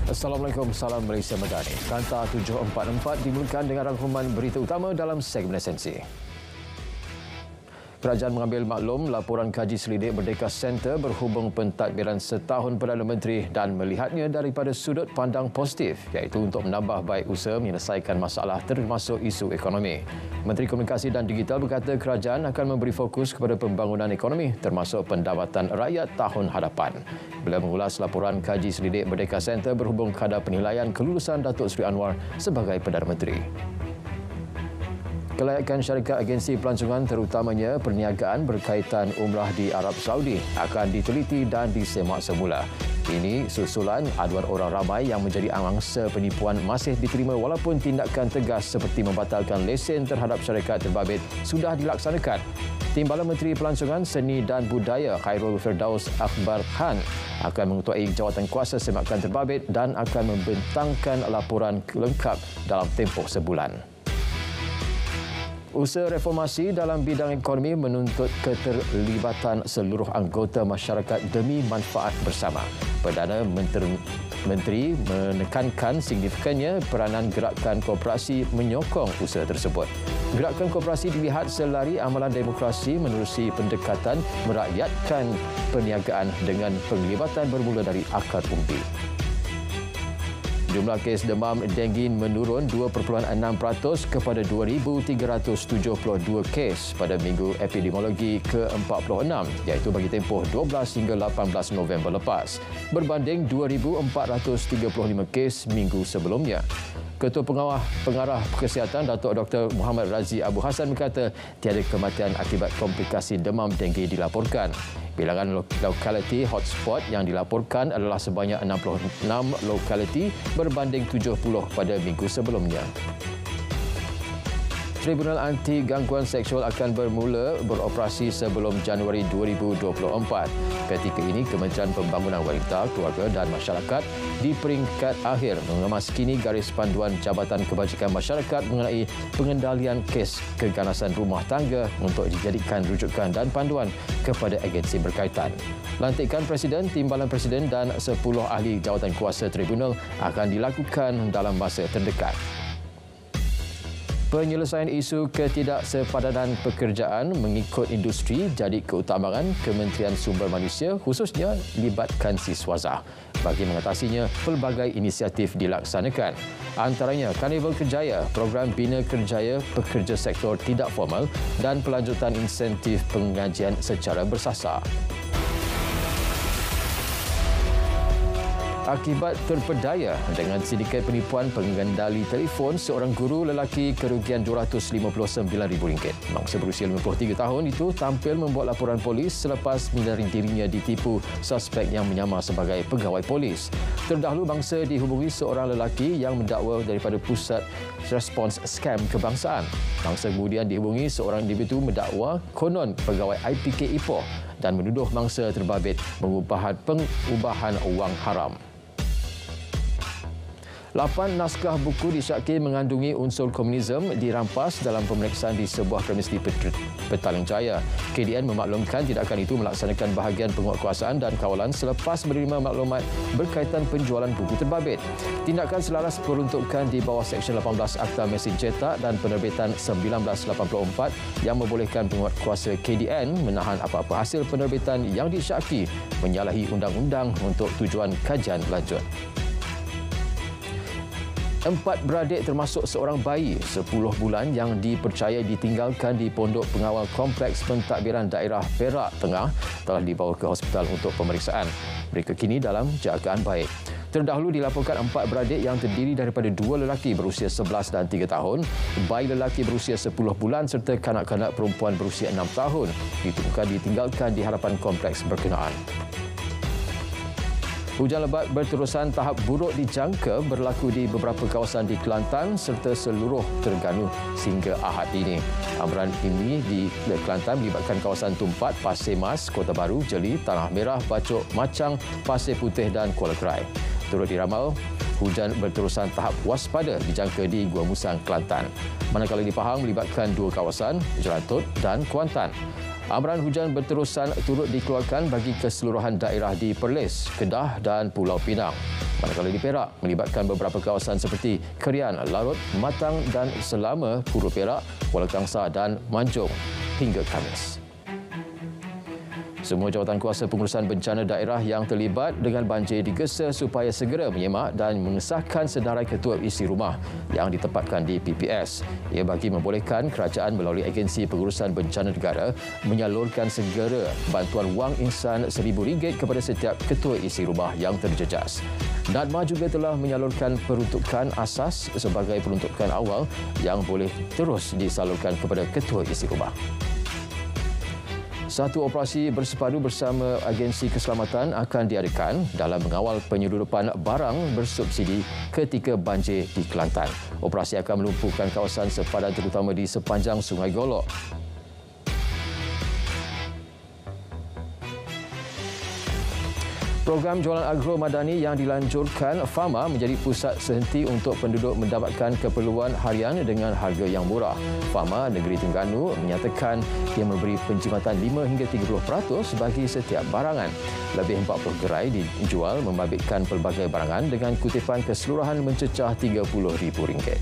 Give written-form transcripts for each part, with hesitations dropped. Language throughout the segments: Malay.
Assalamualaikum, salam Malaysia Madani. Kanta 744 dimulakan dengan rangkuman berita utama dalam segmen esensi. Kerajaan mengambil maklum laporan kaji selidik Merdeka Center berhubung pentadbiran setahun Perdana Menteri dan melihatnya daripada sudut pandang positif, iaitu untuk menambah baik usaha menyelesaikan masalah termasuk isu ekonomi. Menteri Komunikasi dan Digital berkata kerajaan akan memberi fokus kepada pembangunan ekonomi termasuk pendapatan rakyat tahun hadapan. Beliau mengulas laporan kaji selidik Merdeka Center berhubung kadar penilaian kelulusan Datuk Seri Anwar sebagai Perdana Menteri. Kelayakan syarikat agensi pelancongan terutamanya perniagaan berkaitan umrah di Arab Saudi akan diteliti dan disemak semula. Ini susulan aduan orang ramai yang menjadi angsa penipuan masih diterima walaupun tindakan tegas seperti membatalkan lesen terhadap syarikat terbabit sudah dilaksanakan. Timbalan Menteri Pelancongan, Seni dan Budaya Khairul Firdaus Akbar Khan akan mengetuai jawatan kuasa semakan terbabit dan akan membentangkan laporan lengkap dalam tempoh sebulan. Usaha reformasi dalam bidang ekonomi menuntut keterlibatan seluruh anggota masyarakat demi manfaat bersama. Perdana Menteri menekankan signifikannya peranan gerakan koperasi menyokong usaha tersebut. Gerakan koperasi dilihat selari amalan demokrasi menerusi pendekatan merakyatkan perniagaan dengan penglibatan bermula dari akar umbi. Jumlah kes demam denggi menurun 2.6% kepada 2,372 kes pada minggu epidemiologi ke-46 iaitu bagi tempoh 12 hingga 18 November lepas berbanding 2,435 kes minggu sebelumnya. Ketua Pengarah Kesihatan Datuk Dr. Muhammad Razi Abu Hassan berkata tiada kematian akibat komplikasi demam denggi dilaporkan. Bilangan lokaliti hotspot yang dilaporkan adalah sebanyak 66 lokaliti berbanding 70 pada minggu sebelumnya. Tribunal Anti Gangguan Seksual akan bermula beroperasi sebelum Januari 2024. Ketika ini, Kementerian Pembangunan Wanita, Keluarga dan Masyarakat di peringkat akhir mengemaskini garis panduan Jabatan Kebajikan Masyarakat mengenai pengendalian kes keganasan rumah tangga untuk dijadikan rujukan dan panduan kepada agensi berkaitan. Lantikan Presiden, Timbalan Presiden dan 10 ahli jawatan kuasa tribunal akan dilakukan dalam masa terdekat. Penyelesaian isu ketidaksepadanan pekerjaan mengikut industri jadi keutamaan Kementerian Sumber Manusia khususnya libatkan Siswazah. Bagi mengatasinya, pelbagai inisiatif dilaksanakan. Antaranya Karnival Kerjaya, Program Bina Kerjaya Pekerja Sektor Tidak Formal dan pelanjutan insentif pengajian secara bersasar. Akibat terpedaya dengan sindiket penipuan pengendali telefon, seorang guru lelaki kerugian RM259,000. Mangsa berusia 53 tahun itu tampil membuat laporan polis selepas menyedari dirinya ditipu suspek yang menyamar sebagai pegawai polis. Terdahulu bangsa dihubungi seorang lelaki yang mendakwa daripada Pusat Respons Skam Kebangsaan. Bangsa kemudian dihubungi seorang individu mendakwa konon pegawai IPK Ipoh dan menuduh mangsa terbabit pengubahan wang haram. 8 naskah buku disyaki mengandungi unsur komunisme dirampas dalam pemeriksaan di sebuah premis di Petaling Jaya. KDN memaklumkan tindakan itu melaksanakan bahagian penguatkuasaan dan kawalan selepas menerima maklumat berkaitan penjualan buku terbabit. Tindakan selaras peruntukan di bawah Seksyen 18 Akta Mesin Cetak dan Penerbitan 1984 yang membolehkan penguatkuasa KDN menahan apa-apa hasil penerbitan yang disyaki menyalahi undang-undang untuk tujuan kajian lanjut. 4 beradik termasuk seorang bayi 10 bulan yang dipercayai ditinggalkan di Pondok Pengawal Kompleks Pentadbiran Daerah Perak Tengah telah dibawa ke hospital untuk pemeriksaan. Mereka kini dalam jagaan baik. Terdahulu dilaporkan 4 beradik yang terdiri daripada 2 lelaki berusia 11 dan 3 tahun, bayi lelaki berusia 10 bulan serta kanak-kanak perempuan berusia 6 tahun ditemukan ditinggalkan di hadapan kompleks berkenaan. Hujan lebat berterusan tahap buruk dijangka berlaku di beberapa kawasan di Kelantan serta seluruh Terengganu sehingga Ahad ini. Amran ini di Kelantan melibatkan kawasan Tumpat, Pasir Mas, Kota Baru, Jeli, Tanah Merah, Bacok, Macang, Pasir Putih dan Kuala Krai. Turut diramal, hujan berterusan tahap waspada dijangka di Gua Musang, Kelantan. Manakala di Pahang melibatkan 2 kawasan, Jelantut dan Kuantan. Amaran hujan berterusan turut dikeluarkan bagi keseluruhan daerah di Perlis, Kedah dan Pulau Pinang. Manakala di Perak, melibatkan beberapa kawasan seperti Kerian, Larut, Matang dan Selama, Purul Perak, Kuala Kangsar dan Manjung hingga Khamis. Semua jawatan kuasa pengurusan bencana daerah yang terlibat dengan banjir digesa supaya segera menyemak dan mengesahkan senarai ketua isi rumah yang ditempatkan di PPS. Ia bagi membolehkan kerajaan melalui agensi pengurusan bencana negara menyalurkan segera bantuan wang insan RM1,000 kepada setiap ketua isi rumah yang terjejas. NADMA juga telah menyalurkan peruntukan asas sebagai peruntukan awal yang boleh terus disalurkan kepada ketua isi rumah. Satu operasi bersepadu bersama agensi keselamatan akan diadakan dalam mengawal penyeludupan barang bersubsidi ketika banjir di Kelantan. Operasi akan melumpuhkan kawasan sepadan terutama di sepanjang Sungai Golok. Program jualan agro madani yang dilanjurkan Fama menjadi pusat sehenti untuk penduduk mendapatkan keperluan harian dengan harga yang murah. Fama Negeri Terengganu menyatakan ia memberi penjimatan 5 hingga 30% bagi setiap barangan. Lebih 40 gerai dijual membabitkan pelbagai barangan dengan kutipan keseluruhan mencecah RM30,000.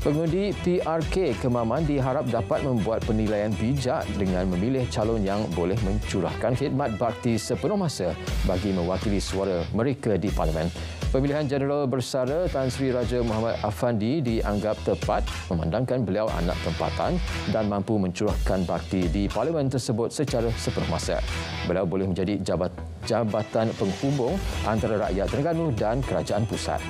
Pengundi PRK Kemaman diharap dapat membuat penilaian bijak dengan memilih calon yang boleh mencurahkan khidmat bakti sepenuh masa bagi mewakili suara mereka di Parlimen. Pemilihan Jeneral Bersara Tan Sri Raja Muhammad Afandi dianggap tepat memandangkan beliau anak tempatan dan mampu mencurahkan bakti di Parlimen tersebut secara sepenuh masa. Beliau boleh menjadi jabatan penghubung antara rakyat Terengganu dan kerajaan pusat.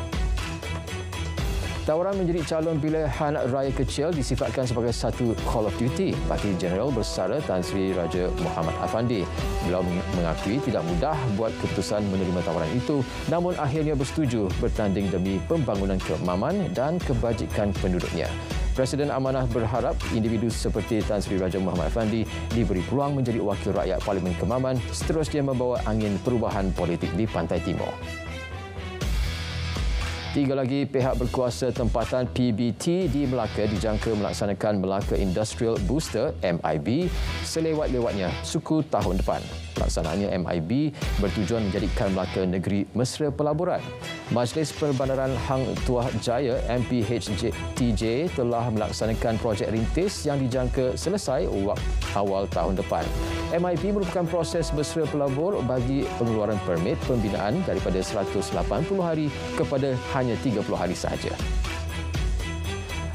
Tawaran menjadi calon pilihan raya kecil disifatkan sebagai satu call of duty bagi Jeneral Bersara Tan Sri Raja Muhammad Afandi. Beliau mengakui tidak mudah buat keputusan menerima tawaran itu, namun akhirnya bersetuju bertanding demi pembangunan Kemaman dan kebajikan penduduknya. Presiden Amanah berharap individu seperti Tan Sri Raja Muhammad Afandi diberi peluang menjadi wakil rakyat Parlimen Kemaman seterusnya membawa angin perubahan politik di Pantai Timur. 3 lagi pihak berkuasa tempatan PBT di Melaka dijangka melaksanakan Melaka Industrial Booster MIB selewat-lewatnya suku tahun depan. Pelaksanaannya MIB bertujuan menjadikan Melaka negeri mesra pelaburan. Majlis Perbandaran Hang Tuah Jaya MPHTJ telah melaksanakan projek rintis yang dijangka selesai awal tahun depan. MIB merupakan proses mesra pelabur bagi pengeluaran permit pembinaan daripada 180 hari kepada hanya 30 hari sahaja.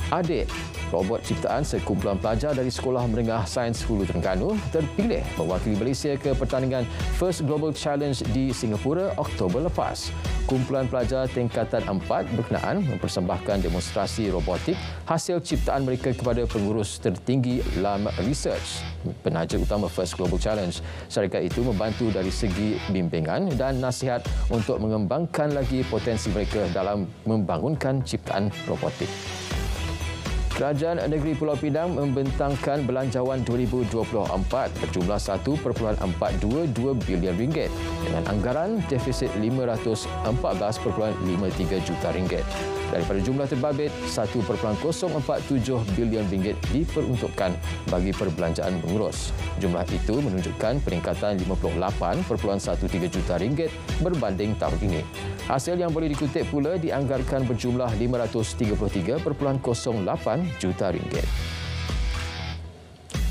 Adik robot ciptaan sekumpulan pelajar dari Sekolah Menengah Sains Hulu Terengganu terpilih mewakili Malaysia ke pertandingan First Global Challenge di Singapura Oktober lepas. Kumpulan pelajar tingkatan 4 berkenaan mempersembahkan demonstrasi robotik hasil ciptaan mereka kepada pengurus tertinggi LAM Research, penaja utama First Global Challenge. Syarikat itu membantu dari segi bimbingan dan nasihat untuk mengembangkan lagi potensi mereka dalam membangunkan ciptaan robotik. Kerajaan Negeri Pulau Pinang membentangkan belanjawan 2024 berjumlah RM1.422 bilion dengan anggaran defisit RM514.53 juta. Daripada jumlah terbabit, RM1.047 bilion diperuntukkan bagi perbelanjaan mengurus. Jumlah itu menunjukkan peningkatan RM58.13 juta berbanding tahun ini. Hasil yang boleh dikutip pula dianggarkan berjumlah RM533.08 juta.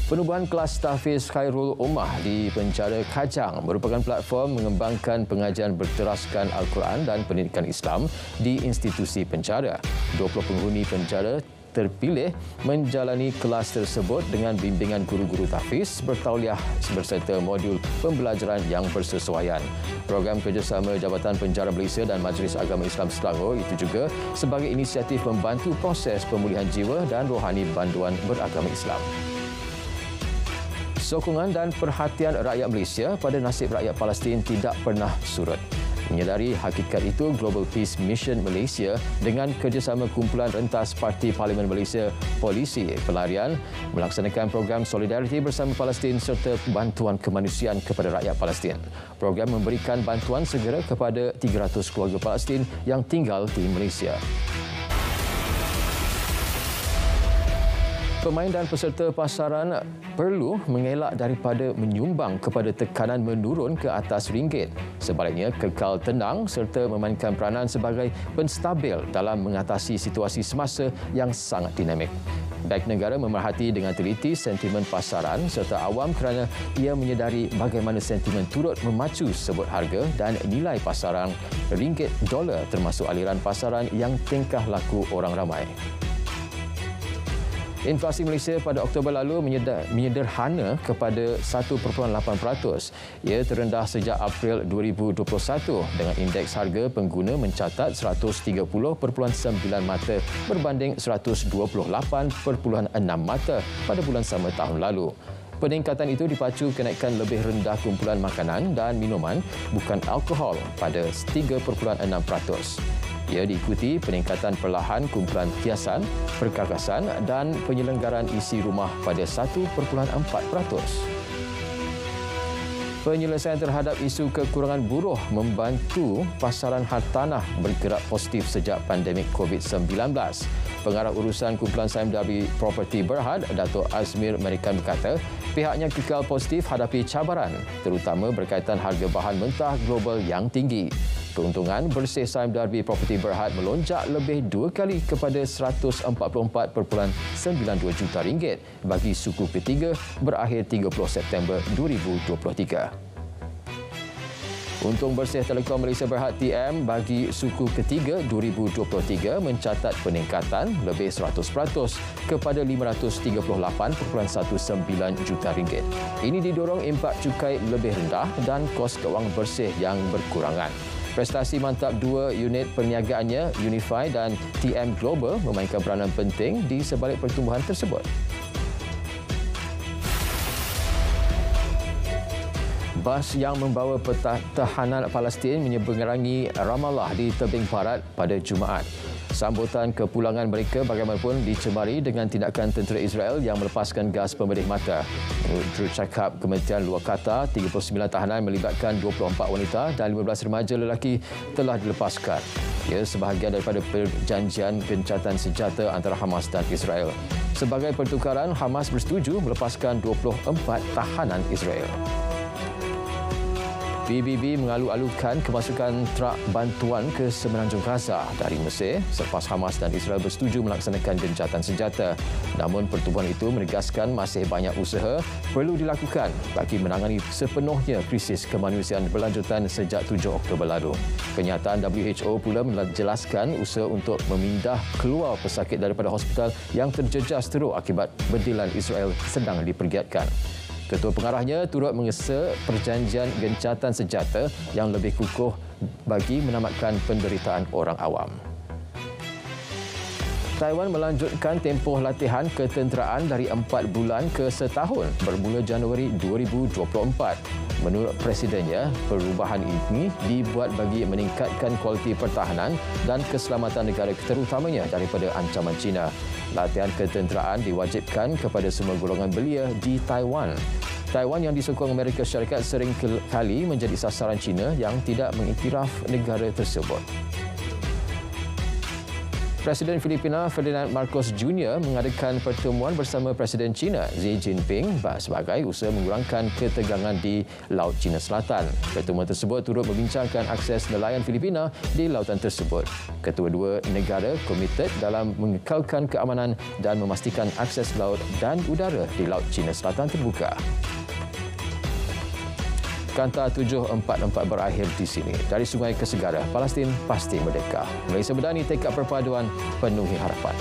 Penubuhan kelas tahfiz Khairul Ummah di Penjara Kajang merupakan platform mengembangkan pengajian berteraskan Al-Quran dan pendidikan Islam di institusi penjara. 20 penghuni penjara terpilih menjalani kelas tersebut dengan bimbingan guru-guru tahfiz bertauliah berserta modul pembelajaran yang bersesuaian. Program kerjasama Jabatan Penjara Malaysia dan Majlis Agama Islam Selangor itu juga sebagai inisiatif membantu proses pemulihan jiwa dan rohani banduan beragama Islam. Sokongan dan perhatian rakyat Malaysia pada nasib rakyat Palestin tidak pernah surut. Menyedari hakikat itu, Global Peace Mission Malaysia dengan kerjasama kumpulan rentas Parti Parlimen Malaysia, Polisi Pelarian melaksanakan program solidariti bersama Palestin serta bantuan kemanusiaan kepada rakyat Palestin. Program memberikan bantuan segera kepada 300 keluarga Palestin yang tinggal di Malaysia. Pemain dan peserta pasaran perlu mengelak daripada menyumbang kepada tekanan menurun ke atas ringgit. Sebaliknya, kekal tenang serta memainkan peranan sebagai penstabil dalam mengatasi situasi semasa yang sangat dinamik. Bank Negara memerhati dengan teliti sentimen pasaran serta awam kerana ia menyedari bagaimana sentimen turut memacu sebut harga dan nilai pasaran ringgit dolar termasuk aliran pasaran yang tingkah laku orang ramai. Inflasi Malaysia pada Oktober lalu menyederhana kepada 1.8%. Ia terendah sejak April 2021 dengan indeks harga pengguna mencatat 130.9 mata berbanding 128.6 mata pada bulan sama tahun lalu. Peningkatan itu dipacu kenaikan lebih rendah kumpulan makanan dan minuman bukan alkohol pada 3.6%. Ia diikuti peningkatan perlahan kumpulan hiasan, perkakasan dan penyelenggaraan isi rumah pada 1.4%. Penyelesaian terhadap isu kekurangan buruh membantu pasaran hartanah bergerak positif sejak pandemik COVID-19. Pengarah urusan kumpulan saham Derby Property Berhad, Dato' Azmir Merikan berkata, pihaknya kekal positif hadapi cabaran, terutama berkaitan harga bahan mentah global yang tinggi. Keuntungan bersih saham Derby Property Berhad melonjak lebih 2 kali kepada 144.92 juta ringgit bagi suku ketiga berakhir 30 September 2023. Untung bersih Telekom Malaysia Berhad TM bagi suku ketiga 2023 mencatat peningkatan lebih 100% kepada 538.19 juta ringgit. Ini didorong impak cukai lebih rendah dan kos kewangan bersih yang berkurangan. Prestasi mantap dua unit perniagaannya, Unify dan TM Global, memainkan peranan penting di sebalik pertumbuhan tersebut. Bas yang membawa tahanan Palestin menyeberangi Ramallah di tebing barat pada Jumaat. Sambutan kepulangan mereka bagaimanapun dicemari dengan tindakan tentera Israel yang melepaskan gas pemedih mata. Menurut jurucakap Kementerian Luar Qatar, 39 tahanan melibatkan 24 wanita dan 15 remaja lelaki telah dilepaskan. Ia sebahagian daripada perjanjian gencatan senjata antara Hamas dan Israel. Sebagai pertukaran, Hamas bersetuju melepaskan 24 tahanan Israel. PBB mengalu-alukan kemasukan trak bantuan ke Semenanjung Gaza dari Mesir selepas Hamas dan Israel bersetuju melaksanakan gencatan senjata. Namun pertubuhan itu menegaskan masih banyak usaha perlu dilakukan bagi menangani sepenuhnya krisis kemanusiaan berlanjutan sejak 7 Oktober lalu. Kenyataan WHO pula menjelaskan usaha untuk memindah keluar pesakit daripada hospital yang terjejas teruk akibat berdilan Israel sedang dipergiatkan. Ketua pengarahnya turut mengesa perjanjian gencatan senjata yang lebih kukuh bagi menamatkan penderitaan orang awam. Taiwan melanjutkan tempoh latihan ketenteraan dari 4 bulan ke setahun bermula Januari 2024. Menurut Presidennya, perubahan ini dibuat bagi meningkatkan kualiti pertahanan dan keselamatan negara terutamanya daripada ancaman China. Latihan ketenteraan diwajibkan kepada semua golongan belia di Taiwan. Taiwan yang disokong Amerika Syarikat sering kali menjadi sasaran China yang tidak mengiktiraf negara tersebut. Presiden Filipina Ferdinand Marcos Jr. mengadakan pertemuan bersama Presiden China Xi Jinping sebagai usaha mengurangkan ketegangan di Laut China Selatan. Pertemuan tersebut turut membincangkan akses nelayan Filipina di lautan tersebut. Kedua-dua negara komited dalam mengekalkan keamanan dan memastikan akses laut dan udara di Laut China Selatan terbuka. Kanta 744 berakhir di sini. Dari sungai ke segara, Palestin pasti merdeka. Malaysia Madani, tekad perpaduan, penuhi harapan.